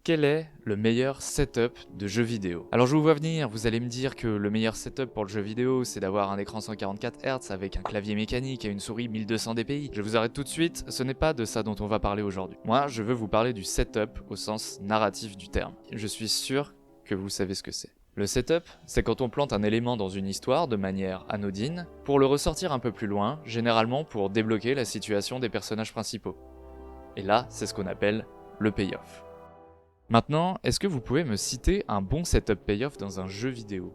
Quel est le meilleur setup de jeu vidéo? Alors je vous vois venir, vous allez me dire que le meilleur setup pour le jeu vidéo, c'est d'avoir un écran 144 Hz avec un clavier mécanique et une souris 1200 dpi. Je vous arrête tout de suite, ce n'est pas de ça dont on va parler aujourd'hui. Moi, je veux vous parler du setup au sens narratif du terme. Je suis sûr que vous savez ce que c'est. Le setup, c'est quand on plante un élément dans une histoire de manière anodine, pour le ressortir un peu plus loin, généralement pour débloquer la situation des personnages principaux. Et là, c'est ce qu'on appelle le payoff. Maintenant, est-ce que vous pouvez me citer un bon setup payoff dans un jeu vidéo?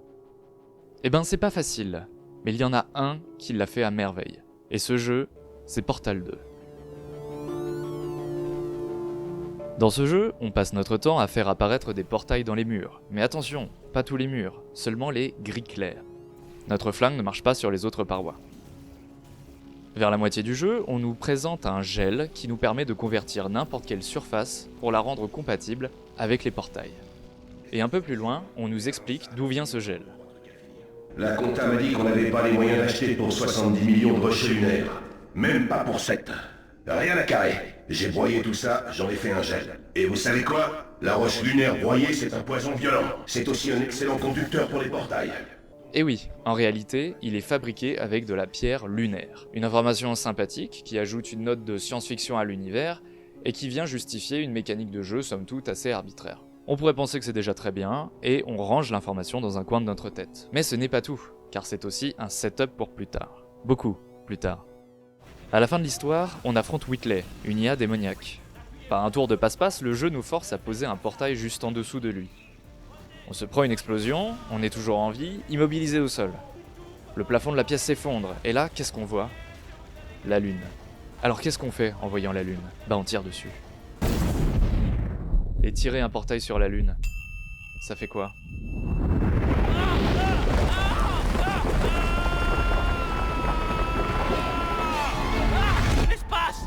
Eh ben c'est pas facile, mais il y en a un qui l'a fait à merveille. Et ce jeu, c'est Portal 2. Dans ce jeu, on passe notre temps à faire apparaître des portails dans les murs. Mais attention, pas tous les murs, seulement les gris clairs. Notre flingue ne marche pas sur les autres parois. Vers la moitié du jeu, on nous présente un gel qui nous permet de convertir n'importe quelle surface pour la rendre compatible avec les portails. Et un peu plus loin, on nous explique d'où vient ce gel. La compta m'a dit qu'on n'avait pas les moyens d'acheter pour 70 millions de rochers lunaires. Même pas pour 7. Rien à carrer. J'ai broyé tout ça, j'en ai fait un gel. Et vous savez quoi? La roche lunaire broyée, c'est un poison violent. C'est aussi un excellent conducteur pour les portails. Et oui, en réalité, il est fabriqué avec de la pierre lunaire. Une information sympathique qui ajoute une note de science-fiction à l'univers et qui vient justifier une mécanique de jeu somme toute assez arbitraire. On pourrait penser que c'est déjà très bien, et on range l'information dans un coin de notre tête. Mais ce n'est pas tout, car c'est aussi un setup pour plus tard. Beaucoup plus tard. À la fin de l'histoire, on affronte Whitley, une IA démoniaque. Par un tour de passe-passe, le jeu nous force à poser un portail juste en dessous de lui. On se prend une explosion, on est toujours en vie, immobilisé au sol. Le plafond de la pièce s'effondre, et là, qu'est-ce qu'on voit? La lune. Alors qu'est-ce qu'on fait en voyant la lune? Bah on tire dessus. Et tirer un portail sur la lune, ça fait quoi? L'espace!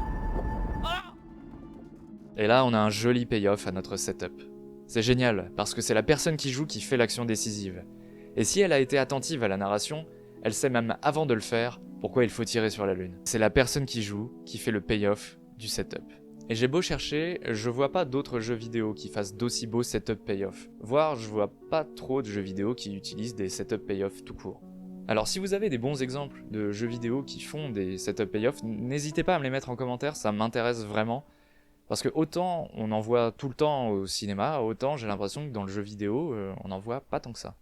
Et là, on a un joli payoff à notre setup. C'est génial, parce que c'est la personne qui joue qui fait l'action décisive. Et si elle a été attentive à la narration, elle sait même avant de le faire pourquoi il faut tirer sur la lune. C'est la personne qui joue qui fait le payoff du setup. Et j'ai beau chercher, je vois pas d'autres jeux vidéo qui fassent d'aussi beaux setup payoff. Voire, je vois pas trop de jeux vidéo qui utilisent des setup payoff tout court. Alors si vous avez des bons exemples de jeux vidéo qui font des setup payoff, n'hésitez pas à me les mettre en commentaire, ça m'intéresse vraiment. Parce que autant on en voit tout le temps au cinéma, autant j'ai l'impression que dans le jeu vidéo, on en voit pas tant que ça.